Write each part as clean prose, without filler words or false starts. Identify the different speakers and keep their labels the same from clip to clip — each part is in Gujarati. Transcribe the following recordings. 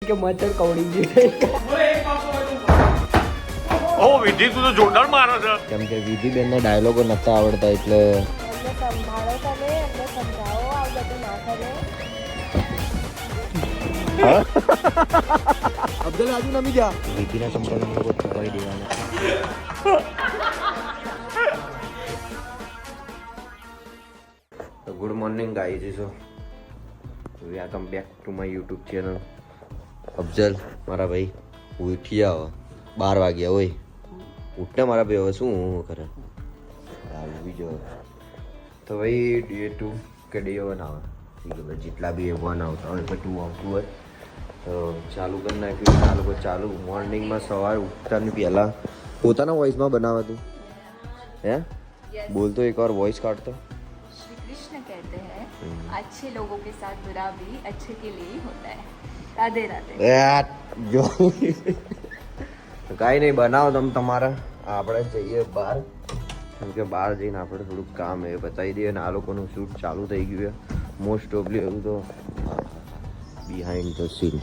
Speaker 1: કે મચ્છર કવડી ગયું.
Speaker 2: ઓ વિધિ તું તો જોરદાર મારે છે.
Speaker 3: કેમ કે વિધિબેનને ડાયલોગો નતા આવડતા એટલે
Speaker 4: સંભાળો તમે એમને સમજાવો આ બધું ના કરે.
Speaker 1: અબ્દુલ આજુ નમી જા.
Speaker 3: વિધિના ચંપલ અમે લોકો છુપાવી દેવાના. Good morning guys, so welcome back to my YouTube channel. Afzal મારા ભાઈ ઉઠી જાવ, 12 વાગ્યા હોય. ઉઠને મારા ભાઈ, હવે શું કરે બીજો તો ભાઈ ડે 2 કે ડે 1 આવે, જેટલા બી 1 આવતા હોય 2 આવતું હોય તો ચાલુ કરી નાખ્યું. આ લોકો ચાલુ મોર્નિંગમાં સવારે ઉઠતાની પહેલાં પોતાના વોઇસમાં બનાવાતું હે બોલતો એકવાર વોઇસ કાઢતો.
Speaker 4: श्री कृष्ण कहते हैं अच्छे लोगों के साथ बुरा भी अच्छे के लिए ही होता है. राधे राधे.
Speaker 3: જો કાંઈ નહીં બનાવો તમે તમારા, આપણે જઈએ બહાર, કેમ કે બહાર જઈને આપણે થોડુંક કામ એ બતાવી દઈએ. અને આ લોકોનું શૂટ ચાલુ થઈ ગયું છે મોસ્ટ ઓફલી. એવું તો બિહાઇન્ડ ધ સીન.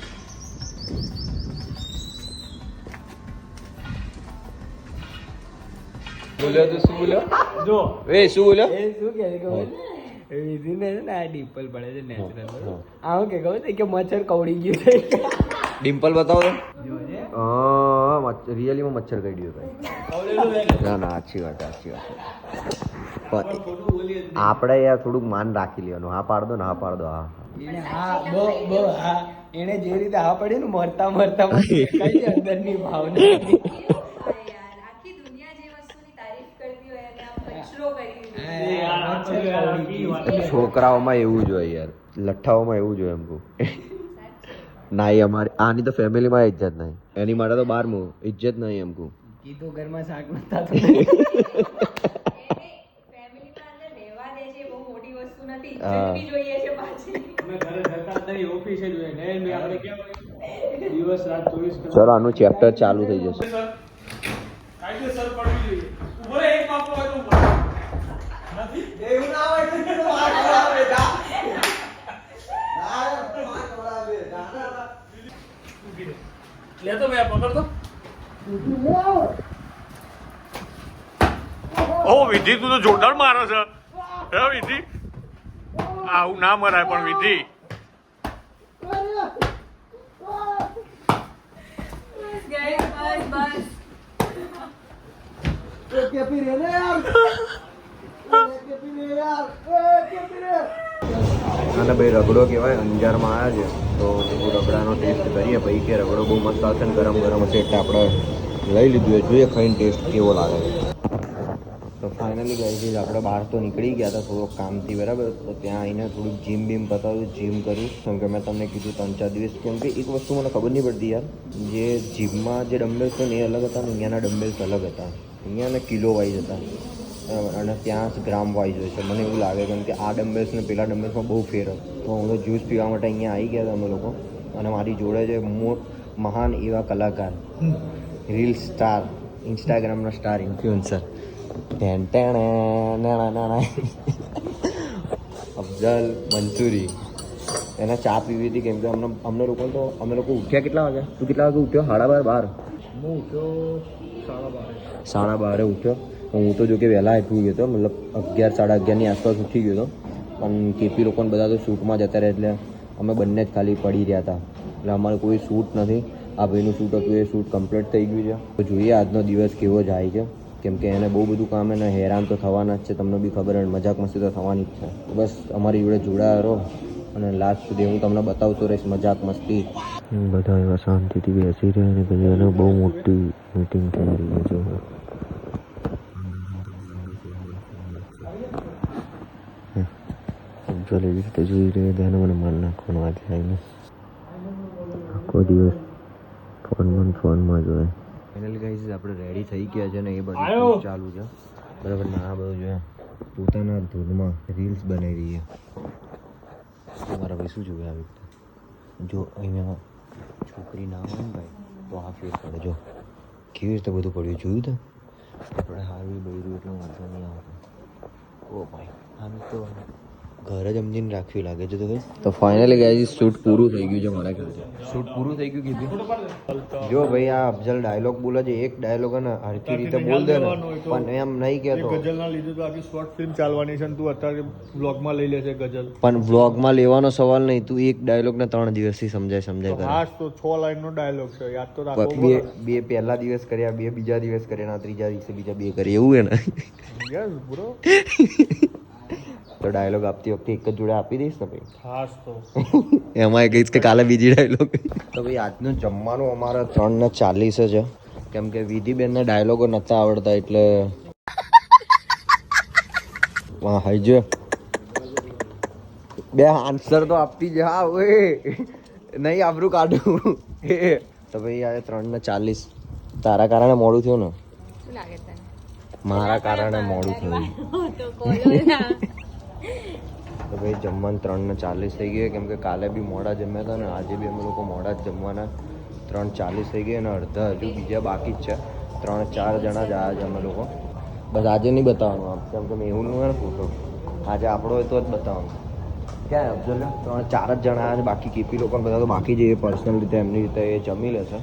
Speaker 1: બોલ્યો તો શું બોલ્યો?
Speaker 3: જો એ શું બોલ્યો?
Speaker 1: એ શું કહે છે ખબર? વિધિને છે ને આ ડિમ્પલ પડે છે નેચરલ. આવું કે ખબર છે કે મચ્છર કવડી ગયું છે.
Speaker 3: ડિમ્પલ બતાવો તો.
Speaker 1: જોજે.
Speaker 3: હા રિયલીમાં મચ્છર કરડ્યો ભાઈ. ના ના સાચી વાત, સાચી વાત. પણ આપણે યાર થોડુંક માન રાખી લેવાનું. હા પાડ દો ને, હા પાડ દો. હા
Speaker 1: એને હા હા એને જે રીતે હા પડી ને મરતા મરતા કઈ અંદરની ભાવના.
Speaker 4: આખી દુનિયા જે વસ્તુની તારીફ કરતી હોય અને આમ કચરો કરી દીધો.
Speaker 3: છોકરાઓમાં એવું જ હોય યાર, લઠ્ઠાઓમાં એવું જ હોય. એમ કહું ના, એ અમારી આની તો ફેમિલીમાં ઇજ્જત નહીં, એની માટે તો બહાર ઇજ્જત નહીં. એમ કહું
Speaker 1: કીધું ઘરમાં શાક નતા તો
Speaker 4: ફેમિલીમાં અંદર રહેવા દે છે, બહુ મોટી વસ્તુ નથી. ઇજ્જત બી જોઈએ છે પાછી.
Speaker 1: અમે ઘરે જતા નહીં, ઓફિસે જ હોય ને આપણે કેમ દિવસ રાત 24 કલાક.
Speaker 3: ચલો આનું ચેપ્ટર ચાલુ થઈ જશે.
Speaker 2: કાયદેસર પડવી જોઈએ. ઉભો રે, એક માપો હોય તો ઉભો. નથી
Speaker 1: એવું ના હોય તો તું માર ખવડાવ બેટા.
Speaker 2: લેતો મેં પકડતો. ઓ વિધિ તું તો જોરદાર મારે છે. હે વિધિ, આવું ના મરાય પણ વિધિ.
Speaker 4: બસ guys, બસ.
Speaker 1: કેપી રે ને યાર. કેપી રે યાર. કેપી રે.
Speaker 3: અને ભાઈ રગડો કહેવાય, અંજારમાં આવ્યા છે તો રગડાનો ટેસ્ટ કરીએ. ભાઈ કે રગડો બહુ મસ્ત આવશે ને ગરમ ગરમ હશે એટલે આપણે લઈ લીધું છે. જોઈએ ખાઈને ટેસ્ટ કેવો લાગે છે. તો ફાઇનલી ગઈ આપણે બહાર તો નીકળી ગયા હતા થોડોક કામથી, બરાબર. તો ત્યાં આવીને થોડુંક જીમ બીમ પતાવ્યું, જીમ કર્યું. કેમ કે મેં તમને કીધું 3-4 દિવસ, કેમ કે એક વસ્તુ મને ખબર નહીં પડતી યાર, જે જીમમાં જે ડમ્બેલ્સ હોય ને એ અલગ હતા ને અહીંયાના ડમ્બેલ્સ અલગ હતા. અહીંયાના કિલો વાઇઝ હતા બરાબર, અને ત્યાં ગ્રામ વાઇઝ હોય છે. મને એવું લાગે કેમ કે આ ડમ્બેલ્સ ને પેલા ડમ્બેલ્સમાં બહુ ફેર હતો. તો હું તો જ્યુસ પીવા માટે અહીંયા આવી ગયા હતા અમે લોકો. અને મારી જોડે છે મહાન એવા કલાકાર, રીલ સ્ટાર, ઇન્સ્ટાગ્રામના સ્ટાર ઇન્ફ્લુએન્સર અફઝલ મંસૂરી. એને ચા પીવી હતી કેમ કે અમને લોકો તો અમે લોકો ઉઠ્યા કેટલા વાગ્યા? તું કેટલા વાગે ઉઠ્યો? 12:30.
Speaker 1: હું ઉઠ્યો 12:30.
Speaker 3: 12:30 ઉઠ્યો. હું તો જો કે વહેલા ઉઠી ગયો હતો, મતલબ 11-11:30 આસપાસ ઉઠી ગયો હતો. પણ કેપી લોકોને બધા તો શૂટમાં જતા રહે એટલે અમે બંને જ ખાલી પડી રહ્યા હતા. એટલે અમારે કોઈ શૂટ નથી. આ ભાઈનું શૂટ હતું, એ શૂટ કમ્પ્લીટ થઈ ગયું છે. તો જોઈએ આજનો દિવસ કેવો જાય છે, કેમ કે એને બહુ બધું કામ, એને હેરાન તો થવાના જ છે, તમને બી ખબર હોય, મજાક મસ્તી તો થવાની જ છે. બસ અમારી જોડે જોડાયા રહો અને લાસ્ટ સુધી હું તમને બતાવતો રહીશ મજાક મસ્તી. બધા એવા શાંતિથી બેસી રહ્યા અને પછી એને બહુ મોટી મીટિંગ થઈ રહી છે. એવી રીતે જોઈ રહ્યા તેને મને મારી નાખવાનું આજે આવીને. આખો દિવસ ફોનમાં જોઈએ. ફાઇનલ ગાઈઝ આપણે રેડી થઈ ગયા છે ને એ બધું ચાલુ છે બરાબર. ને આ બધું જોઈએ પોતાના ધૂનમાં રીલ્સ બનાવી રહી છે. મારા ભાઈ શું જોયું આવી રીતે? જો અહીંયા છોકરી ના હોય ને ભાઈ તો આ ફેર પડે. જો કેવી રીતે બધું પડ્યું જોયું તો. આપણે હારવી બળ્યું એટલે વાંધો નહીં આવતો. ઓ ભાઈ આનું તો ઘરે જ સમજીને રાખ્યું લાગે છે તો ભાઈ. તો ફાઇનલી ગાઈઝ શૂટ પૂરું થઈ ગયું છે મારા ખ્યાલથી. શૂટ પૂરું થઈ ગયું કીધું. જો ભાઈ આ અફઝલ ડાયલોગ બોલે છે, એક ડાયલોગ ને હરકી રીતે બોલ દે ને, પણ એમ નહીં કહેતો.
Speaker 2: ગઝલના લીધે તો આખી શોર્ટ ફિલ્મ ચાલવાની છે ને તું અત્યારે બ્લોગમાં લઈ લેશે ગઝલ.
Speaker 3: પણ વ્લોગમાં લેવાનો સવાલ નહીં, તું એક ડાયલોગ ને 3 દિવસથી સમજાય કરે.
Speaker 2: હા તો 6 લાઈનનો ડાયલોગ છે, યાદ તો રાખો.
Speaker 3: બે પહેલા દિવસ કર્યા, બે બીજા દિવસ કર્યા, ના ત્રીજા દિવસે બીજા 2 કરી, એવું હે ને?
Speaker 2: Yes bro.
Speaker 3: તો ડાયલોગ આપતી વખતે એક જ જોડે આપી દઈશ ને ભાઈ.
Speaker 2: હાસ તો
Speaker 3: એમાં કહીશ કે કાલે બીજી ડાયલોગ. તો ભાઈ આજનું જમવાનું અમારે 3:40 છે, કેમ કે વિધિબેનને ડાયલોગો નતા આવડતા એટલે વાહ હાઈજો બે આન્સર તો આપતી જ. હા ઓએ નહીં આબરું કાઢું. તો ભાઈ આજે 3:40 તારા કારણે મોડું થયું ને?
Speaker 4: શું લાગે તને?
Speaker 3: મારા કારણે મોડું થયું.
Speaker 4: તો બોલો ના.
Speaker 3: તો ભાઈ જમવાનું 3:40 થઈ ગયું, કેમ કે કાલે બી મોડા જમ્યા હતા ને આજે બી અમે લોકો મોડા જ જમવાના. 3:40 થઈ ગઈ અને અડધા હજુ બીજા બાકી જ છે. 3-4 જણા જ આવ્યા છે અમે લોકો. બસ આજે નહીં બતાવવાનું આમ, કેમ કે મેહુલનું હોય ને ફોટો, આજે આપણો હોય તો જ બતાવવાનું. ક્યાં અફઝલ 3-4 જ જણા આવ્યા છે, બાકી કેપી લોકો બધા તો બાકી જ એ પર્સનલ રીતે એમની રીતે એ જમી લે છે.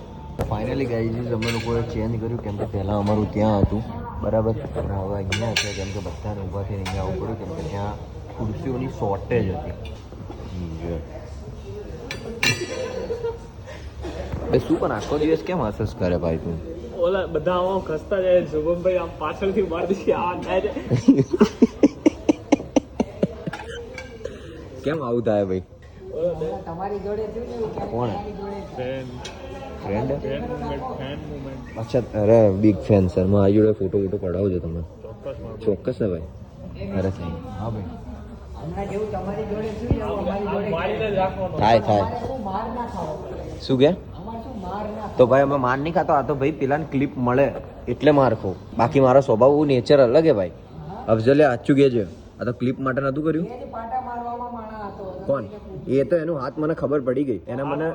Speaker 3: ફાઇનલી ગાઈઝ અમે લોકોએ ચેન્જ કર્યું, કેમ કે પહેલાં અમારું ત્યાં હતું બરાબર, અને હવે અહીંયા છે, કેમ કે બધાને ઊભા થઈને અહીંયા આવવું પડ્યું, કેમ કે ત્યાં ખુરશીઓની શોર્ટેજ હતી. શું પણ આખો દિવસ કેમ હસસ કરે ભાઈ તું?
Speaker 1: ઓલા બધા આમ ખસતા જાય, શુભમભાઈ આમ પાછળથી મારથી આ થાય છે.
Speaker 3: કેમ આવું થાય ભાઈ?
Speaker 1: તમારી જોડે
Speaker 3: કોણ ફ્રેન્ડ?
Speaker 2: Fan moment.
Speaker 3: અચ્છા, અરે બિગ ફેન સર. હું આ જોડે ફોટો પડાવજો તમે. ચોક્કસ ને ભાઈ? અરે સાહેબ હા ભાઈ થાય શું કે? તો ભાઈ અમે માર નહીં ખાતો, આ તો ભાઈ પેલાને ક્લિપ મળે એટલે માર ખાઉં, બાકી મારો સ્વભાવ નેચર અલગ હે ભાઈ. અફઝલે સાચું કે છે, આ તો ક્લિપ માટે નતું કર્યું. કોણ? એ તો એનો હાથ મને ખબર પડી ગઈ, એને મને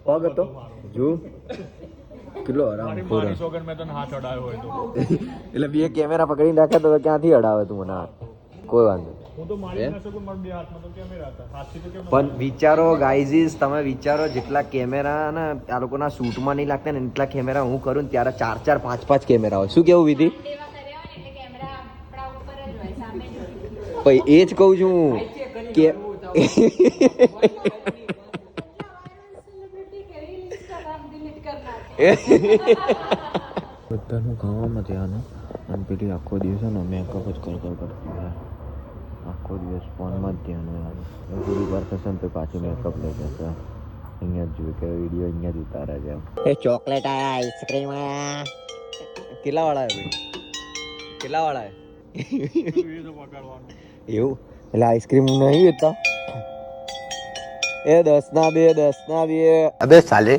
Speaker 3: પગ હતો જો કેટલો આરામ
Speaker 2: મારી સોગન મેં તને હાથ અડાયો હોય તો
Speaker 3: એટલે બે કેમેરા પકડીને રાખે તો ક્યાંથી અડાવે તું મને હાથ? કોઈ વાંધો નહીં.
Speaker 2: હું તો મારી ના શકું, મારા બે હાથમાં તો કેમેરા હતા, હાથથી તો કેમ
Speaker 3: પણ વિચારો ગાઈઝીસ, તમે વિચારો જેટલા કેમેરા ને આ લોકોના શૂટમાં નહીં લાગતા ને એટલા કેમેરા હું કરું ને ત્યારે 4-4, 5-5 કેમેરા હોય. શું કેવું વિધિ? ભાઈ એ જ કહું છું કે બધાનું ખાવામાં ધ્યાન અને પેલી આખો દિવસ ને મેકઅપ જ કરતી હોય, આખો દિવસ ફોનમાં જ ધ્યાન હોય. થોડીક વાર થશે ને તો પાછી મેકઅપ લઈ જશે. અહીંયા જ જોયું કે વિડીયો અહીંયા જ ઉતારે છે. એ ચોકલેટ આયા, આઈસ્ક્રીમ આયા. કેટલા વાળા ભાઈ? કેટલા વાળા એવું? એટલે આઈસ્ક્રીમ નહીં વેચતા? એ 10 ના 2, 10 ના 2. અબે સાલે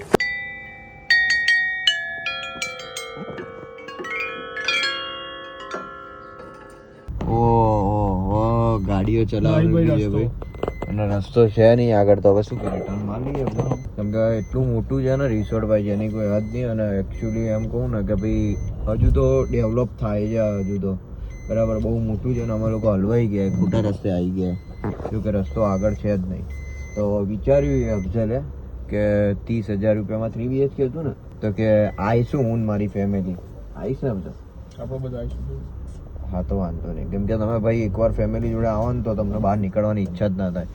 Speaker 3: ગાડીઓ ચલાવવી છે ભાઈ, અને રસ્તો છે નહીં આગળ, તો હવે શું કરીએ? ટર્ન માર લઈએ કેમ કે એટલું મોટું છે ને રિસોર્ટ ભાઈ, જેની કોઈ હદ નહીં. અને એકચ્યુઅલી એમ કહું ને કે ભાઈ હજુ તો ડેવલપ થાય છે, હજુ તો બરાબર બહુ મોટું છે ને અમે લોકો હલવાઈ ગયા, ખોટા રસ્તે આવી ગયા, શું કે રસ્તો આગળ છે જ નહીં. તો વિચાર્યું એ અફઝલે કે 30,000 રૂપિયામાં 3 BHK હતું ને, તો કે આવીશું હું મારી ફેમિલી. આવીશ ને અફઝલ?
Speaker 2: આપણે બધા આવીશું.
Speaker 3: હા તો વાંધો નહીં, કેમ કે તમે ભાઈ એકવાર ફેમિલી જોડે આવો ને તો તમને બહાર નીકળવાની ઈચ્છા જ ના થાય.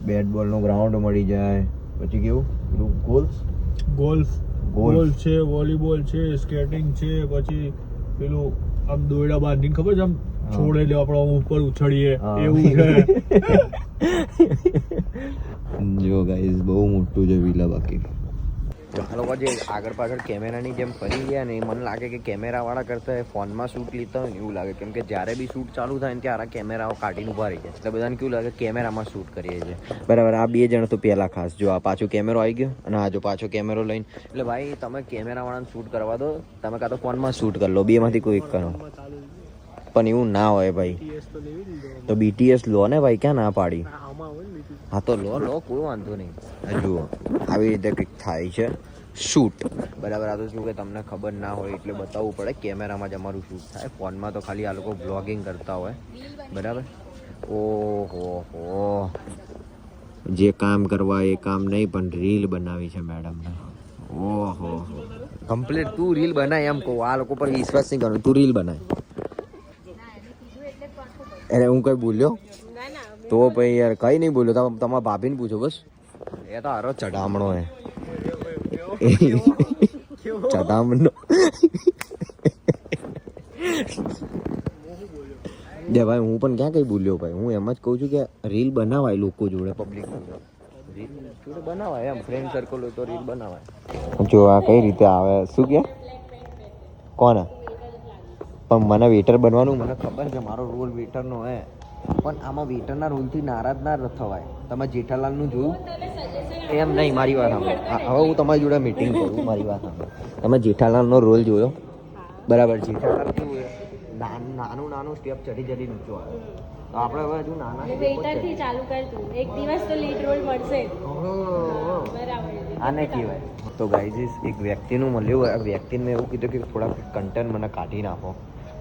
Speaker 3: બેટ બોલનું ગ્રાઉન્ડ મળી જાય, પછી કેવું પેલું
Speaker 2: ગોલ્ફ છે, વોલીબોલ છે, સ્કેટિંગ છે, પછી પેલું આમ દોયડા બાંધીને ખબર છે આમ છોડે લે આપણે આમ ઉપર ઉછળીએ એવું છે.
Speaker 3: જો ગાઈઝ બહુ મોટું છે વિલા. બાકી આ લોકો જે આગળ પાછળ કેમેરાની જેમ ફરી ગયા ને, એ મને લાગે કે કેમેરાવાળા કરતાં ફોનમાં શૂટ લેતા હોય ને એવું લાગે, કેમ કે જ્યારે બી શૂટ ચાલુ થાય ને ત્યારે કેમેરાઓ કાઢીને ઉભા રહી જાય, એટલે બધાને કેવું લાગે કેમેરામાં શૂટ કરીએ છીએ બરાબર. આ 2 જણ તો પહેલાં ખાસ જો આ પાછો કેમેરો આવી ગયો અને આ જો પાછો કેમેરો લઈને, એટલે ભાઈ તમે કેમેરાવાળાને શૂટ કરવા દો, તમે કાં તો ફોનમાં શૂટ કરી લો, બેમાંથી કોઈ એક કરો. પણ એવું ના હોય ભાઈ, તો BTS લો ને ભાઈ, ક્યાં ના પાડી? હા તો લો કોઈ વાંધો નહીં. જુઓ આવી રીતે કંઈક થાય છે શૂટ બરાબર. આ તો શું કે તમને ખબર ના હોય એટલે બતાવવું પડે, કેમેરામાં જ અમારું શૂટ થાય, ફોનમાં તો ખાલી આ લોકો બ્લોગિંગ કરતા હોય બરાબર. ઓહો હો, જે કામ કરવા એ કામ નહીં પણ રીલ બનાવી છે મેડમને. ઓહો કમ્પ્લીટ તું રીલ બનાય એમ કહું, આ લોકો પર વિશ્વાસ નહીં કરવાનો, તું રીલ બનાય. અરે હું કઈ બોલ્યો તો ભાઈ યાર કઈ નહીં બોલ્યો, તમારા ભાભીને પૂછો બસ. એ તો હારો ચડામણો હે ચડામણો. દે ભાઈ હું પણ ક્યાં કઈ બોલ્યો ભાઈ, હું એમ જ કહું છું કે રીલ બનાવાય લોકો જોડે, પબ્લિક રીલ જોડે બનાવાય એમ, ફ્રેન્ડ સર્કલ હોય તો રીલ બનાવાય. જો આ કઈ રીતે આવે શું કે કોને, પણ મને વેટર બનવાનું મને ખબર છે, મારો રોલ વેટરનો હે, પણ આમાં વેટરના રોલથી નારાજ ના થવાય. તમે જેઠાલાલનું જોયું એમ નહીં, મારી વાત સાંભળો. હવે હું તમારી જોડે મીટિંગ કરું, મારી વાત સાંભળો. તમે જેઠાલાલનો રોલ જોયો બરાબર, જેઠાલાલ કેવું છે નાનું નાનું સ્ટેપ ચડી ચડી નીચો આવે, તો આપણે હવે હજુ નાના
Speaker 5: વેઇટરથી ચાલુ કર તું, એક દિવસ તો લીડ રોલ મળશે.
Speaker 3: આને કહેવાય. તો ગાઈઝ એક વ્યક્તિનું મળ્યું, આ વ્યક્તિને મેં એવું કીધું કે થોડા કન્ટેન્ટ મને કાઢી નાખો,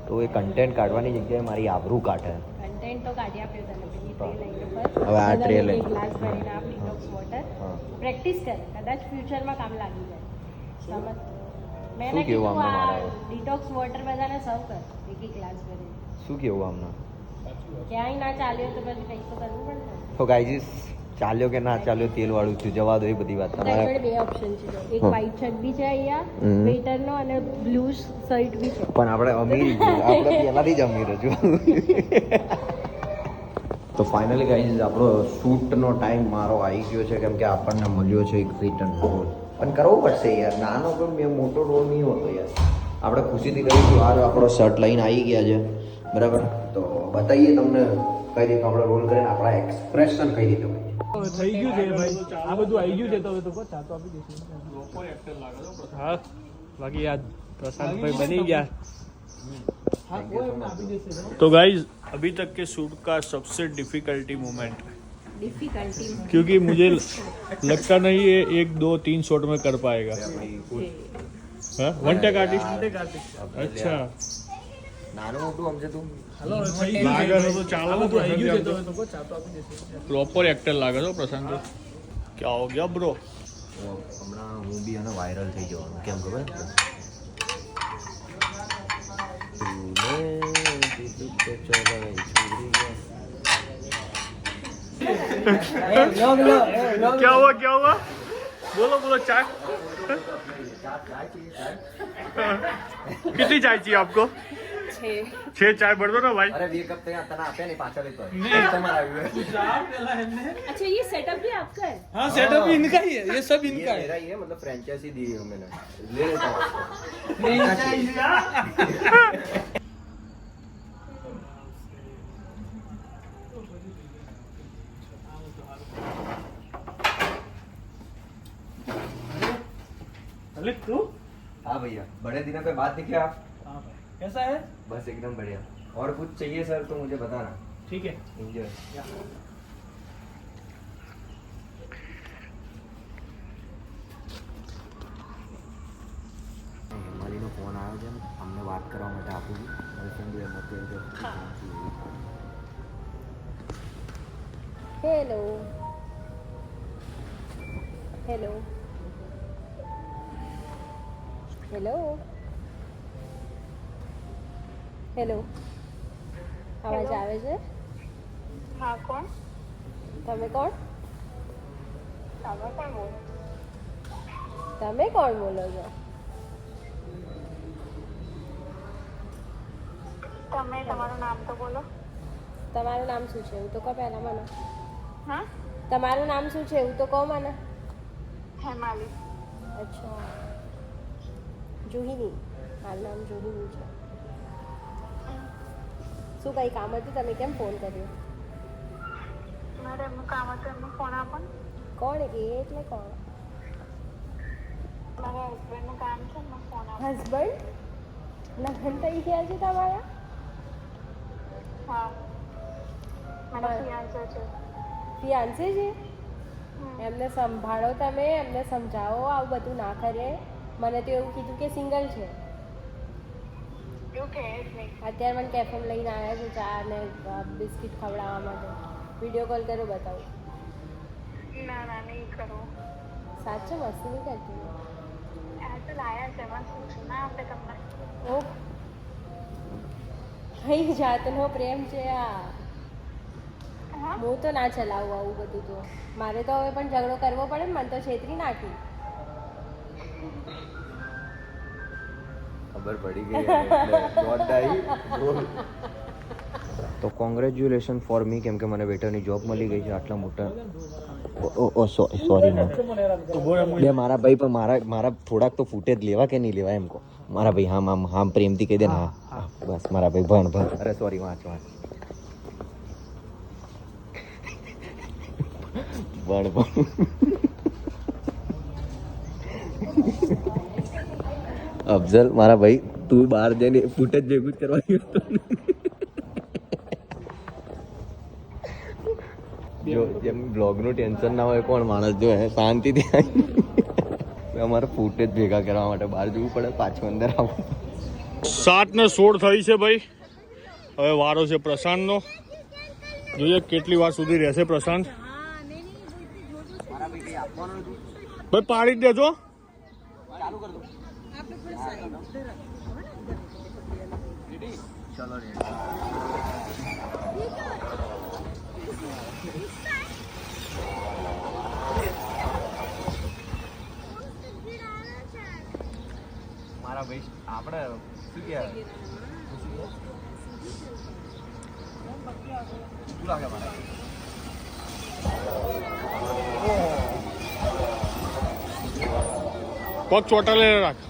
Speaker 3: તો એ કન્ટેન્ટ કાઢવાની જગ્યાએ મારી આબરૂ કાઢે.
Speaker 5: કન્ટેન્ટ તો કાઢી આપ્યો તને, પેલી ટ્રે લઈને પર
Speaker 3: હવે આ ટ્રે લઈ
Speaker 5: ગ્લાસ ભરીને આપ ડિટોક્સ વોટર પ્રેક્ટિસ કર, કદાચ ફ્યુચરમાં કામ લાગી જાય. સમજ? મેં
Speaker 3: શું કેવું
Speaker 5: કીધું
Speaker 3: આમને
Speaker 5: આ
Speaker 3: મારે?
Speaker 5: ડિટોક્સ વોટર બધાને સર્વ કર, એક એક ગ્લાસ ભરીને.
Speaker 3: શું કેવું આમને?
Speaker 5: ક્યાંય ના ચાલ્યો તો પછી કંઈક તો કરવું પડે ને.
Speaker 3: તો ગાઈઝ ચાલ્યો કે ના ચાલ્યો તેલવાળું થયું, જવા દો એ બધી વાત.
Speaker 5: તારી
Speaker 3: તમારે
Speaker 5: જોડે બે ઓપ્શન છે, એક
Speaker 3: હા.
Speaker 5: વ્હાઈટ શર્ટ બી છે અહીંયા
Speaker 3: હમ.
Speaker 5: વેઇટરનો, અને બ્લુ શર્ટ બી છે.
Speaker 3: પણ આપણે અમીર છીએ, આપણે પહેલાથી જ અમીર છું. તો ફાઇનલી ગાઈઝ આપણો શૂટનો ટાઈમ મારો આવી ગયો છે, કેમ કે આપણને મળ્યો છે એક રિટર્ન રોલ, પણ કરવો પડશે યાર, નાનો પણ મેં મોટો રોલ નહીં હોતો યાર. આપણે ખુશીથી કરીશું. આ આપણો શર્ટ લઈને આવી ગયા છે બરાબર, તો બતાવીએ તમને કઈ રીતે આપણે રોલ કરીને આપણા એક્સપ્રેશન કઈ રીતે હોય.
Speaker 2: થઈ ગયું છે ભાઈ, આ બધું આવી ગયું છે, તો હવે તો ચા તો આપી દઈશું.
Speaker 1: હા બાકી યાદ प्रशांत भाई बनी गया.
Speaker 2: तो गाइज अभी तक के शूट का सबसे डिफिकल्टी मोमेंट,
Speaker 5: डिफिकल्टी
Speaker 2: क्योंकि मुझे लगता नहीं ये 1 2 3 शॉट में कर पाएगा. हाँ वन टेक आर्टिस्ट. अच्छा
Speaker 3: નાનું મોટું સમજે તું.
Speaker 2: लागे तो चालो प्रॉपर एक्टर लागे तो प्रशांत. क्या हो गया ब्रो?
Speaker 3: હમણાં હું બી એને વાયરલ થઈ જવાનું, કેમ ખબર?
Speaker 2: क्या हुआ? बोलो चाय. कितनी चाय चाहिए आपको? 6 चाय भर दो ना भाई.
Speaker 3: અરે 2 કપ તને આપ્યા નહીં, પાછા લેતો તમારા આવ્યું.
Speaker 5: अच्छा ये सेटअप भी आपका है?
Speaker 1: हाँ सेटअप इनका ही है, ये सब
Speaker 3: ये
Speaker 1: इनका है.
Speaker 3: मेरा ही है, मतलब फ्रेंचाइजी दी है मैंने, ले लेता हूँ.
Speaker 1: तू
Speaker 3: हाँ भैया, बड़े दिनों पे बात दिखे आप.
Speaker 1: कैसा है?
Speaker 3: बस एकदम बढ़िया. और कुछ चाहिए सर तो मुझे बताना.
Speaker 1: ठीक है.
Speaker 3: एंजॉय. હિમાલીનો ફોન આવ્યો છે, અમને વાત કરવા માટે આપું છું. ગર્લફ્રેન્ડ એમ અત્યારે
Speaker 5: हेलो हेलो हेलो हेलो અવાજ આવે છે?
Speaker 6: હા કોણ?
Speaker 5: તમે કોણ?
Speaker 6: તમે કોણ બોલો?
Speaker 5: તમે કોણ બોલો છો?
Speaker 6: તમે તમારું નામ તો બોલો.
Speaker 5: તમારું નામ શું છે એવું તો કહો પહેલા મને.
Speaker 6: હા
Speaker 5: તમારું નામ શું છે એવું તો કહો મને.
Speaker 6: હેમાલી.
Speaker 5: અચ્છા જુહીની, મારું નામ જુહીની છે. શું કંઈ કામ હતું? તમે કેમ ફોન કર્યો?
Speaker 6: મારે એમનું કામ હતું, એમનો ફોન આપો ને.
Speaker 5: કોણ એ એટલે કોણ?
Speaker 6: મારા હસબન્ડનું કામ છે, એમનો ફોન આપો.
Speaker 5: હસબન્ડ? લગ્ન થઈ ગયા છે તમારા?
Speaker 6: હા મારા ફિયાન્સે છે.
Speaker 5: ફિયાન્સે છે? એમને સંભાળો, તમે એમને સમજાવો આવું બધું ના કરે. મને તો એવું કીધું કે સિંગલ છે.
Speaker 6: એવું કહે જ નહીં.
Speaker 5: અત્યારે મને કેફેમ લઈને આવ્યા છે ચા અને બિસ્કિટ ખવડાવવા માટે. વિડીયો કોલ કરો બતાવું.
Speaker 6: ના નહીં કરો.
Speaker 5: સાચું મસ્તી નહીં કરતી.
Speaker 6: આ તો લાયા છે એમાં શું છે ના આપણે તમને.
Speaker 5: ઓ કઈ જાતનો પ્રેમ છે આ.
Speaker 6: હા
Speaker 5: હું તો ના ચલાવું આવું બધું તો. મારે તો હવે પણ ઝઘડો કરવો પડે ને મને તો છેતરી નાખી.
Speaker 3: ખબર પડી ગઈ એટલે દોડ આવી. તો કોંગ્રેચ્યુલેશન ફોર મી, કેમ કે મને વેટરની જોબ મળી ગઈ છે આટલા મોટા. ઓ સોરી ના બે મારા ભાઈ પણ મારા થોડાક તો ફૂટેજ લેવા કે નહીં લેવા એમ કહો. મારા ભાઈ હામ પ્રેમથી કહી દે ને. હા બસ મારા ભાઈ ભણ. અરે સોરી વાંચ ભણ. અફઝલ મારા ભાઈ તું બહાર જઈને ફૂટેજ ભેગું જ કરવા ગયો હતો. જો જેમ બ્લોગનું ટેન્શન ના હોય કોણ માણસ જો હે શાંતિથી અમારે ફૂટેજ ભેગા કરવા માટે બહાર જવું પડે, પાછું અંદર આવું.
Speaker 2: 7:16 થઈ છે ભાઈ. હવે વારો છે પ્રશાંતનો. જોઈએ કેટલી વાર સુધી રહેશે પ્રશાંત. ભાઈ પાડી જ દેજો.
Speaker 3: મારા ભાઈ આપણે શું કહેવાય શું લાગે મારા
Speaker 2: પગ ચોટાલે રાખ.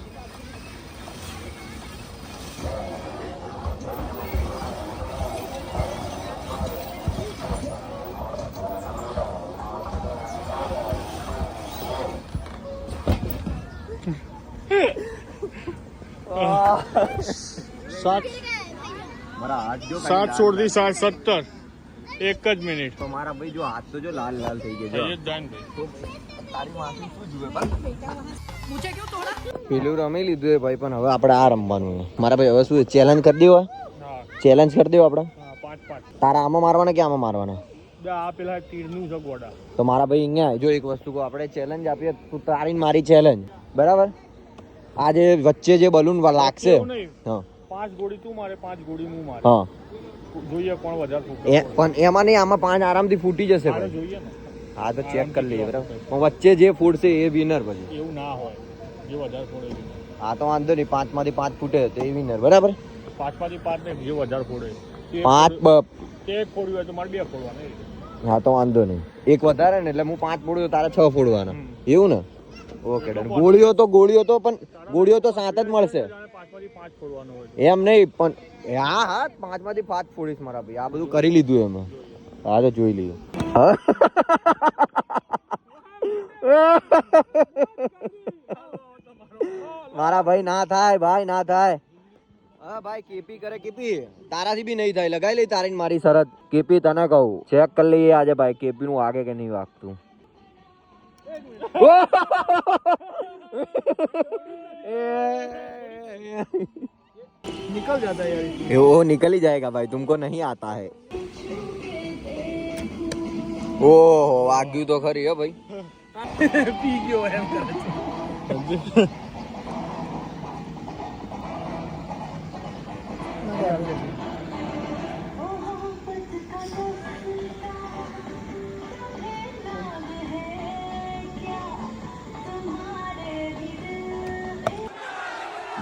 Speaker 3: મારા હાથ જો
Speaker 2: 7:16 થી 7:17 એક જ મિનિટ.
Speaker 3: તો મારા ભાઈ જો હાથ તો જો લાલ લાલ થઈ ગયા
Speaker 2: થઈ જ જાય ને ભાઈ.
Speaker 3: તારી માસી શું જુએ પેલું રમી લીધું એ ભાઈ, પણ હવે આપણે આ રમવાનું છે. મારા ભાઈ હવે શું ચેલેન્જ કરી દેવો?
Speaker 2: હા
Speaker 3: ચેલેન્જ કરી દેવો આપણે.
Speaker 2: હા 5-5.
Speaker 3: તારા આમાં મારવાના કે આમાં મારવાના?
Speaker 2: આ પેલા તીરનું છે ગોડા.
Speaker 3: તો મારા ભાઈ અહીંયા જો એક વસ્તુ કહો, આપણે ચેલેન્જ આપીએ તું તારી મારી ચેલેન્જ બરાબર. આ જે વચ્ચે જે બલૂન લાગશે
Speaker 2: એવું નહીં.
Speaker 3: હા
Speaker 2: 5 ગોળી તું મારે 5 ગોળી હું મારે.
Speaker 3: હા
Speaker 2: જોઈએ કોણ વધારે ફૂટે.
Speaker 3: પણ એમાં નહીં, આમાં 5 આરામથી ફૂટી જશે
Speaker 2: મારે
Speaker 3: ભાઈ.
Speaker 2: જોઈએ ને.
Speaker 3: હા તો ચેક કરી લઈએ બરાબર. પણ વચ્ચે જે ફૂટશે એ વિનર પછી.
Speaker 2: એવું ના હોય. જે વધારે ફોડે એ.
Speaker 3: હા તો વાંધો નહીં, 5 માંથી 5 ફૂટે તો એ વિનર બરાબર.
Speaker 2: 5 માંથી 5 ને જે વધારે ફોડે. તે એક ફોડ્યું હોય તો મારે 2 ફોડવાના.
Speaker 3: હા તો વાંધો નહીં, એક વધારે ને એટલે હું 5 ફોડું તો તારે 6 ફોડવાના એવું ને. Okay done. ગોળીઓ તો પણ ગોળીઓ તો 7 જ મળશે
Speaker 2: 5 માંથી 5 ફોડવાનો હોય.
Speaker 3: એમ નહીં, પણ હા 5 માંથી 5 ફોડીશ મારા ભાઈ. આ બધું કરી લીધું એમાં. હા તો જોઈ લઈએ. મારા ભાઈ ના થાય, ભાઈ ના થાય. હા ભાઈ કેપી કરે કેપી, તારાથી બી નહીં થાય. લગાઈ લઈ તારી મારી શરત. કેપી તને કહું ચેક કરી લઈએ આજે ભાઈ કેપી નું વાગે કે નહીં વાગતું.
Speaker 2: निकल जाता है यार.
Speaker 3: वो निकल ही जाएगा भाई, तुमको नहीं आता है. ओहो वाग्યું તો ખરી હો ભાઈ.
Speaker 2: પી ગયો એમ કરે છે.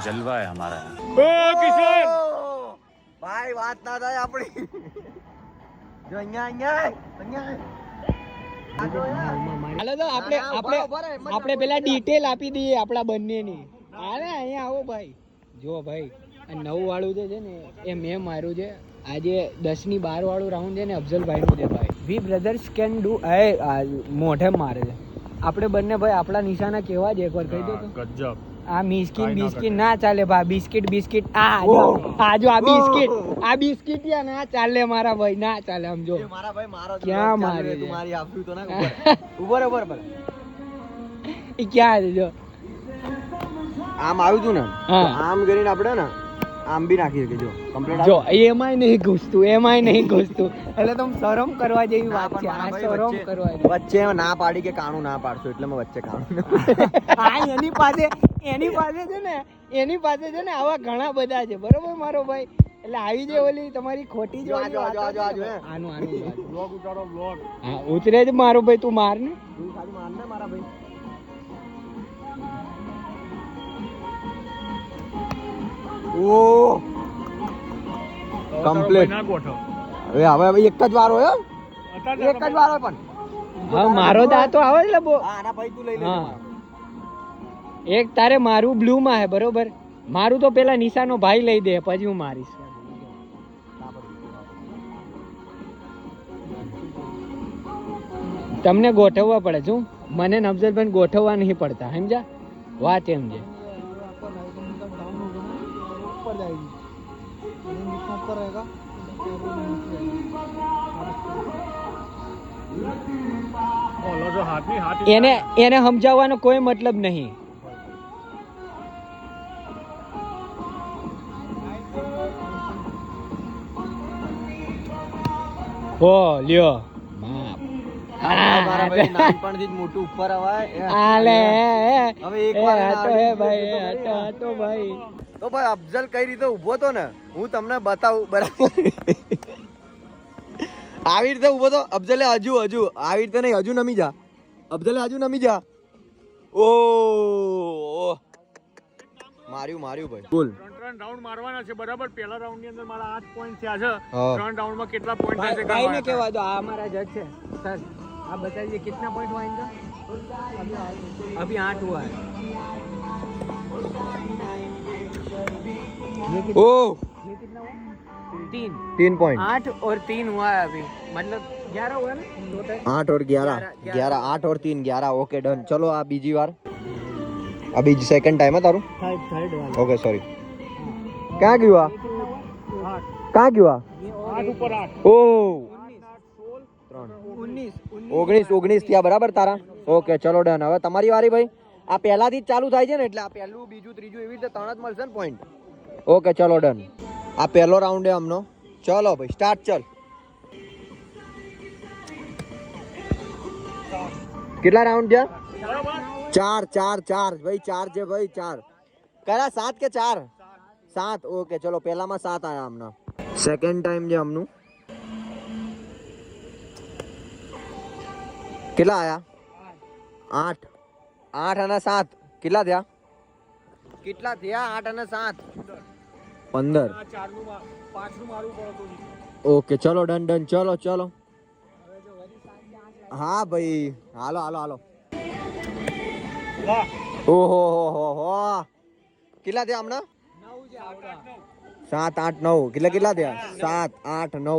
Speaker 7: जलवा है हमारा.
Speaker 2: ઓ કિશન
Speaker 3: ભાઈ વાત ના થાય આપણી. જો અહીંયા
Speaker 1: હાલો તો આપણે પેલા ડિટેલ આપી દઈએ આપણા બંનેની. અરે અહીંયા આવો ભાઈ. જો ભાઈ આ 9 વાળું જે છે ને એ મેં માર્યું છે. આજે 10 ની 12 વાળું રાઉન્ડ છે ને અફઝલભાઈ નું છે ભાઈ. વી બ્રધર્સ કેન ડુ. મોઢે મારે છે આપણે બંને ભાઈ. આપણા નિશાના કેવા છે એકવાર કહી દો તો.
Speaker 2: ગજબ.
Speaker 1: આ બિસ્કિટ ના ચાલે ભાઈ. બિસ્કિટ આ બિસ્કિટ યા ના ચાલે મારા ભાઈ, ના ચાલે. આમ જો
Speaker 3: મારા ભાઈ મારો
Speaker 1: ક્યાં મારે
Speaker 3: તું મારી આપ્યું તો ના ઉપર
Speaker 1: એ ક્યાં છે જો
Speaker 3: આમ આવ્યું તું ને
Speaker 1: હા.
Speaker 3: આમ કરીને આપણે ને આમ બી નાખી શકે જો કમ્પ્લીટ
Speaker 1: જો એમાંય નહીં ઘૂસતું એટલે તમે શરમ કરવા જેવી વાત છે આ શરમ કરવા જેવી.
Speaker 3: વચ્ચે ના પાડી કે કાણું ના પાડશો એટલે મેં વચ્ચે કાણું
Speaker 1: હા એની પાસે છે ને આવા ઘણા બધા છે બરોબર મારો ભાઈ એટલે આવી જે ઓલી તમારી ખોટી જો આનું
Speaker 2: બ્લોગ ઉતારો બ્લોગ.
Speaker 1: હા ઉતરે જ મારો ભાઈ તું માર ને
Speaker 3: ખાલી મારને મારા ભાઈ ઓ કમ્પ્લીટ
Speaker 2: ના ગોઠવ.
Speaker 3: હવે એક જ વાર હોય હો.
Speaker 2: અત્યારે
Speaker 3: એક જ વાર હોય પણ
Speaker 1: હા મારો દાંતો આવે એટલે
Speaker 3: આના ભાઈ તું લઈ લે
Speaker 1: હા. એક તારે મારું બ્લુ માં હે બરોબર મારું તો પેલા નિશાનો ભાઈ લઈ દે પછી હું મારીશ તમને ગોઠવવા પડે શું મને ને અફઝલભાઈ ગોઠવવા નહીં પડતા સમજા વાત એમ છે
Speaker 2: ઓલો જો હાથની
Speaker 1: એને સમજાવવાનો કોઈ મતલબ નહીં ઓ લ્યો બાપ.
Speaker 3: મારા ભાઈ નાનપણથી જ મોટું ઉપર અવાય
Speaker 1: આલે
Speaker 3: હવે એકવાર
Speaker 1: એ
Speaker 3: એને
Speaker 1: હતો
Speaker 3: આવડી
Speaker 1: એ
Speaker 3: ગયું
Speaker 1: ભાઈ
Speaker 3: તો
Speaker 1: હતો હતો ભાઈ
Speaker 3: તો ભાઈ અફઝલ કઈ રીતે ઊભો તો ને હું તમને બતાવું બરાબર આવી રીતે ઊભો તો અફઝલે હજુ આવી રીતે નહીં હજુ નમી જા અફઝલે હજુ નમી જા ઓ માર્યું ભાઈ બોલ
Speaker 2: 3 રાઉન્ડ મારવાના છે બરાબર. પહેલા રાઉન્ડ ની અંદર મારા 8 પોઈન્ટ થયા છે.
Speaker 3: હા.
Speaker 2: 3 રાઉન્ડ માં કેટલા પોઈન્ટ થશે
Speaker 1: भाई ने कहवा दो आ हमारा जज है सर आप बताइए कितना पॉइंट हुआ इनका अभी 8 हुआ है
Speaker 3: ओ
Speaker 1: ये कितना हुआ 3
Speaker 3: 3 पॉइंट
Speaker 1: 8 और 3 हुआ है अभी मतलब 11 हुआ ना टोटल
Speaker 3: 8 और 11 8 और 3 11 ओके डन चलो आ बीजी बार આ બીજી સેકન્ડ ટાઈમ હે તારું
Speaker 1: थर्ड वाला
Speaker 3: ઓકે સોરી ક્યાં ગયું આ ક્યાં ગયું આ
Speaker 2: 8 ઉપર 8
Speaker 3: ઓ 19 થયા બરાબર તારા ઓકે ચલો ડન હવે તમારી વારી ભાઈ આ પહેલાથી જ ચાલુ થાય છે ને એટલે આ પહેલું બીજું ત્રીજું એવી રીતે 3 જ મળશે ને પોઈન્ટ ઓકે ચલો ડન આ પહેલો રાઉન્ડ હે આમનો ચલો ભાઈ સ્ટાર્ટ ચલ કેટલા રાઉન્ડ છે ચાર ભાઈ ચાર છે ભાઈ ચાર કયા 7 કે 4 7 ઓકે ચલો પહેલામાં 7 આયા આમના સેકન્ડ ટાઈમ છે આમનું કેટલા આયા 8 અને 7 કેટલા થયા 8 અને 7 15
Speaker 2: આ 4 નું 5 નું મારવું પડતું.
Speaker 3: ઓકે ચલો ડન ચલો હા ભાઈ હાલો
Speaker 2: વાહ
Speaker 3: ઓહો હો કેટલા થયા હમણાં 7 8 9 કેટલા થયા 7 8 9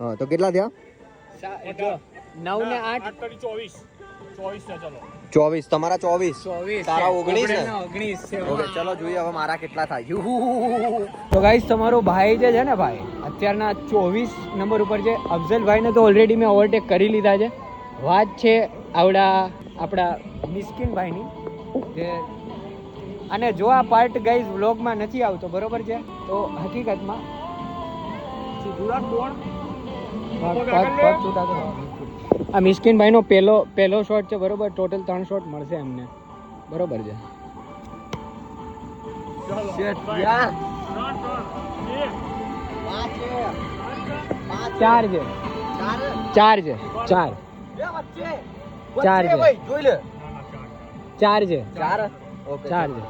Speaker 3: હા તો કેટલા થયા
Speaker 1: 9 ને 8
Speaker 2: 8 કરી 24 છે ચલો
Speaker 3: 24 તમારા 24 તારા 19 ને
Speaker 1: 19 છે
Speaker 3: ઓકે ચલો જોઈએ હવે મારા કેટલા થાય
Speaker 1: તો ગાઈસ તમારો ભાઈ જે છે ને ભાઈ અત્યારના 24 નંબર ઉપર છે અફઝલભાઈને તો ઓલરેડી મેં ઓવરટેક કરી લીધા છે વાત છે આપણા મિસ્કિનભાઈની જે અને જો આ પાર્ટ ગાઈસ વ્લોગમાં નથી આવતો બરોબર છે તો હકીકતમાં
Speaker 2: સીધું કોણ
Speaker 1: પગ છૂટા કરો. આ મિસ્કિનભાઈનો પહેલો શોટ છે બરોબર ટોટલ 3 શોટ મળશે એમને બરોબર છે
Speaker 3: યાર
Speaker 1: 4 છે 4 છે 4 ચાર છે.
Speaker 3: જોઈ લે
Speaker 1: 4 છે
Speaker 3: 4 ઓકે
Speaker 1: 4 છે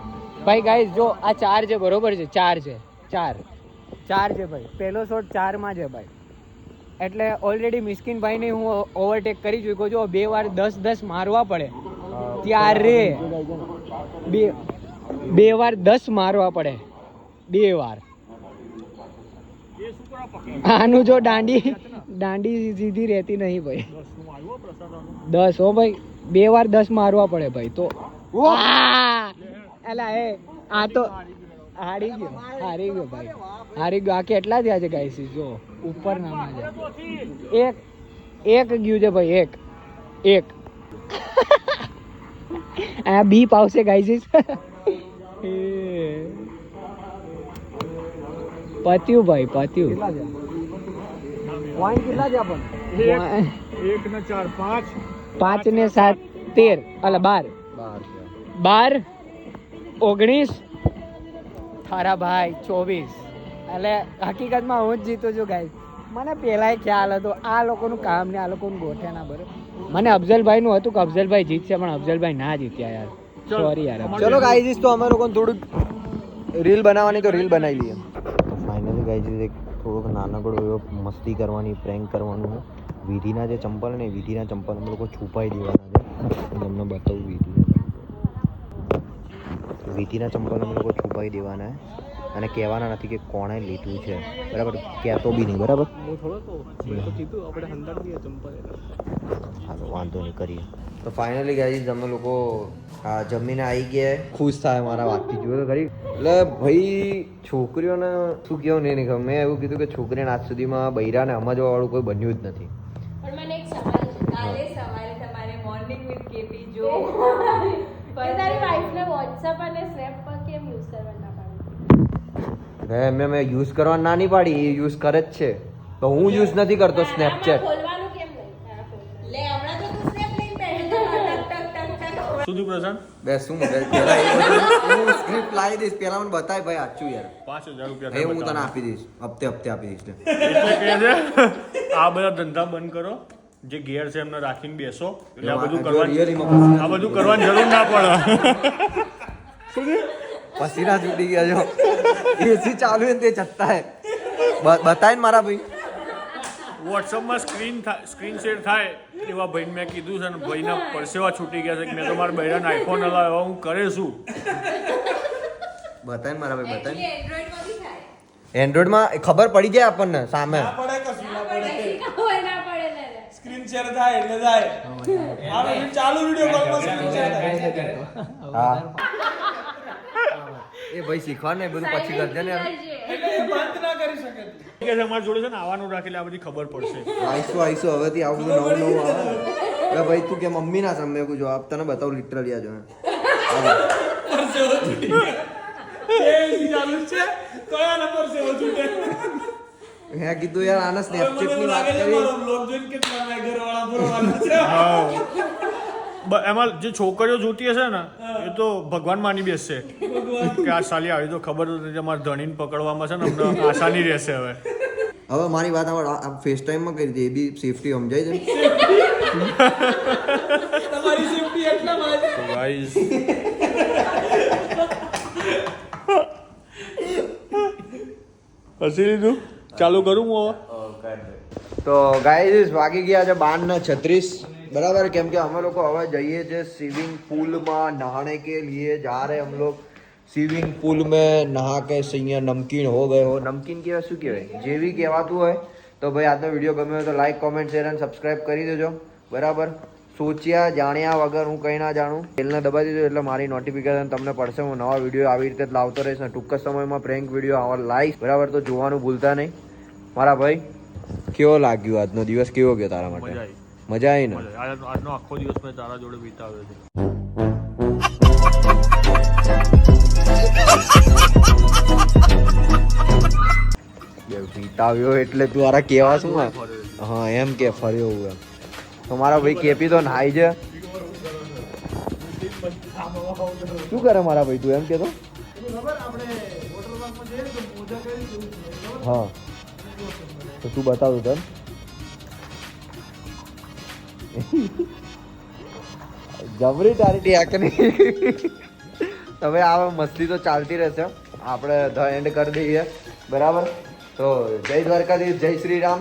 Speaker 1: ભાઈ ગાઈસ જો આ 4 છે બરોબર છે 4 છે 4 છે ભાઈ પહેલો શોટ 4 માં છે ભાઈ એટલે ઓલરેડી મિસ્કિનભાઈને હું ઓવરટેક કરી ચૂક્યો છું 2 વાર 10 મારવા પડે ત્યારે 2 વાર 10 મારવા પડે 2 વાર આનું જો દાંડી સીધી રહેતી નહીં ભાઈ 10 હો ભાઈ 2 વાર 10 મારવા પડે ભાઈ તો એલા આ તો હારી ગયો ભાઈ આ કેટલા થયા છે ગાઈસ જો ઉપર નામાં છે એક ગયું છે ભાઈ એક આ બીપ આવશે ગાઈસ પત્યું ભાઈ પત્યું.
Speaker 3: પોઈન્ટ કેટલા છે આપણ?
Speaker 2: 1 ને 4 5
Speaker 1: 5 ને 7 13 અલા 12 12 19 થારા ભાઈ 24. એટલે હકીકતમાં હું જ જીતું છું ગાઈસ. મને પહેલાય ખ્યાલ હતો આ લોકોનું કામ ને આ લોકોનું ગોઠે ના બરાબર. મને અફઝલભાઈ નું હતું કે અફઝલભાઈ જીતશે પણ અફઝલભાઈ ના જીત્યા યાર. સોરી યાર.
Speaker 3: ચલો ગાઈઝ તો અમે લોકોને થોડુંક રીલ બનાવવાની તો રીલ બનાવી લઈએ. ફાઇનલી ગાઈઝ એક થોડોક નાનકડો એવો મસ્તી કરવાની પ્રેન્ક કરવાનું છે. વિધિના જે ચંપલ ને વિધિના ચંપલ અમે લોકો છુપાઈ દેવાના છે. હું તમને બતાવું વિધિના ચંપલ અમે લોકો છુપાઈ દેવાના અને કહેવાના નથી કે કોણે લીધું છે બરાબર. કહેતો બી નહીં બરાબર. હાલો વાંધો નહીં કરીએ. તો ફાઇનલી ગાઈઝ અમે લોકો જમીને આવી ગયા. ખુશ થાય મારા વાતથી જોયો તો ખરી. એટલે ભાઈ છોકરીઓને શું કેવું નહીં ગમે. મેં એવું કીધું કે છોકરીને આજ સુધીમાં બૈરાને સમજવા વાળું કોઈ બન્યું જ નથી.
Speaker 5: પણ મને એક સવાલ છે.
Speaker 4: કાલે સવારે તમારે મોર્નિંગ વિથ કેપી જો
Speaker 5: તારી વાઈફને WhatsApp અને Snap પર કેમ યુઝ કરવા ના પાડી?
Speaker 3: મેં યુઝ કરવા ના નહીં પાડી. એ યુઝ કરે જ છે તો હું યુઝ નથી કરતો સ્નેપચેટ.
Speaker 5: ખોલવાનું કેમ નહીં?
Speaker 4: લે હમણાં તો તું સ્નેપ લઈને બેઠો ટક ટક ટક ટક.
Speaker 2: શું થયું પ્રશાંત?
Speaker 3: બે શું પેલા હું સ્ક્રિપ્ટ લાવી દઈશ. પેલા મને બતાય ભાઈ સાચું યાર.
Speaker 2: 5000 રૂપિયા
Speaker 3: એ હું તને આપી દઈશ. હપ્તે આપી દઈશ.
Speaker 2: એટલે કહે છે આ બધા ધંધા બંધ કરો. જે ગેર છે એમને રાખીને બેસો એટલે આ બધું કરવાની જરૂર ના પડે.
Speaker 3: પસીના છૂટી ગયા છો. એસી ચાલુ ને તે ચત્તા હે બતાય ને મારા ભાઈ.
Speaker 2: વોટ્સઅપમાં સ્ક્રીન શેર થાય એવા ભાઈને મેં કીધું છે ને ભાઈના પરસેવા છૂટી ગયા છે કે મેં તો મારા બૈરાને આઈફોન હલાવ્યો હું કરે શું.
Speaker 3: બતાય ને મારા ભાઈ બતાય.
Speaker 4: એન્ડ્રોઈડ માં બી થાય.
Speaker 3: એન્ડ્રોઈડમાં ખબર પડી જાય આપણને સામે.
Speaker 5: ના પડે ને.
Speaker 8: સ્ક્રીન શેર થાય એટલે થાય. આ ચાલુ વિડિયો કોલમાં સ્ક્રીન શેર થાય.
Speaker 3: હા એ ભાઈ શીખવાનું એ બધું પછી કરજે ને.
Speaker 8: એટલે એ બંધ ના કરી શકે.
Speaker 2: કે છે અમારી જોડે છે ને આવવાનું રાખે એટલે આ બધી ખબર પડશે.
Speaker 3: આવીશું હવેથી આવું બધું નવું આવે. અરે ભાઈ તું કે મમ્મી ના સામે કોઈ જવાબ તને બતાવું લિટરલી આ જો.
Speaker 8: પરસેવો છૂટી ગયો. એ ચાલુ છે કયા નંબર છે ઓ છૂટે.
Speaker 3: મેં કીધું યાર આના સ્નેપચેટ ની વાત કરી.
Speaker 8: મારો બ્લોગ જોઈને કેટલા મેં ઘરવાળા ભરવાના છે.
Speaker 2: એમાં જે છોકરીઓ જોતી હશે ને એ તો ભગવાન માની બેસશે કે આ સાલી આવી તો ખબર નથી અમારે ધણીને પકડવામાં છે ને અમને આસાની રહેશે.
Speaker 3: હવે મારી વાત આ ફેસ ટાઈમમાં કરી દે. એ બી સેફટી સમજાય છે.
Speaker 8: તમારી સેફટી એટલામાં છે.
Speaker 2: તો ગાઈઝ હસી લીધું. ચાલુ કરું હું હવે.
Speaker 3: તો ગાઈઝ વાગી ગયા છે 12:36 बराबर. કેમ કે અમે લોકો હવે જઈએ છીએ स्विमिंग पूल में नहाने के लिए जा रहे हम लोग. स्विमिंग पूल में नहा के सैया नमकीन हो गए हो. नमकीन કહેવાય શું કહેવાય જે બી કહેવાતું હોય. તો ભાઈ આજનો વિડીયો ગમ્યો હોય તો લાઈક કોમેન્ટ શેર અને સબસ્ક્રાઈબ કરી દેજો બરાબર. સોચ્યા જાણ્યા વગર હું કંઈ ના જાણું. બેલને દબાવી દેજો એટલે મારી નોટિફિકેશન તમને પડશે. હું નવા વિડીયો આવી રીતે જ લાવતો રહીશ અને ટૂંક જ સમયમાં પ્રેન્ક વિડીયો આવા લાઈશ બરાબર. તો જોવાનું ભૂલતા નહીં. મારા ભાઈ કેવો લાગ્યો આજનો દિવસ? કેવો ગયો તારા માટે? મજા આવી ને?
Speaker 2: આજનો આખો દિવસ મેં તારા જોડે વિતાવ્યો છે.
Speaker 3: વિતાવ્યો એટલે તું આરા કેવા શું? હા એમ કે ફર્યો હું એમ. તો મારા ભાઈ કેપી તો નાઈ છે. શું કરે મારા ભાઈ તું એમ કે તો? હા તો તું બતાવ તને. જબરી તારી ટેકની. હવે આ મસ્તી તો ચાલતી રહેશે. આપણે ધ એન્ડ કરી દઈએ બરાબર. તો જય દ્વારકાધીશ, જય શ્રી રામ.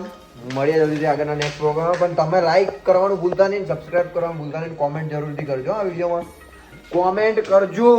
Speaker 3: મળીએ જલ્દીથી આગળના નેક્સ્ટ પ્રોગ્રામમાં. પણ તમે લાઈક કરવાનું ભૂલતા નહીં, સબસ્ક્રાઈબ કરવાનું ભૂલતા નહીં, કોમેન્ટ જરૂરથી કરજો. આ વિડીયોમાં કોમેન્ટ કરજો.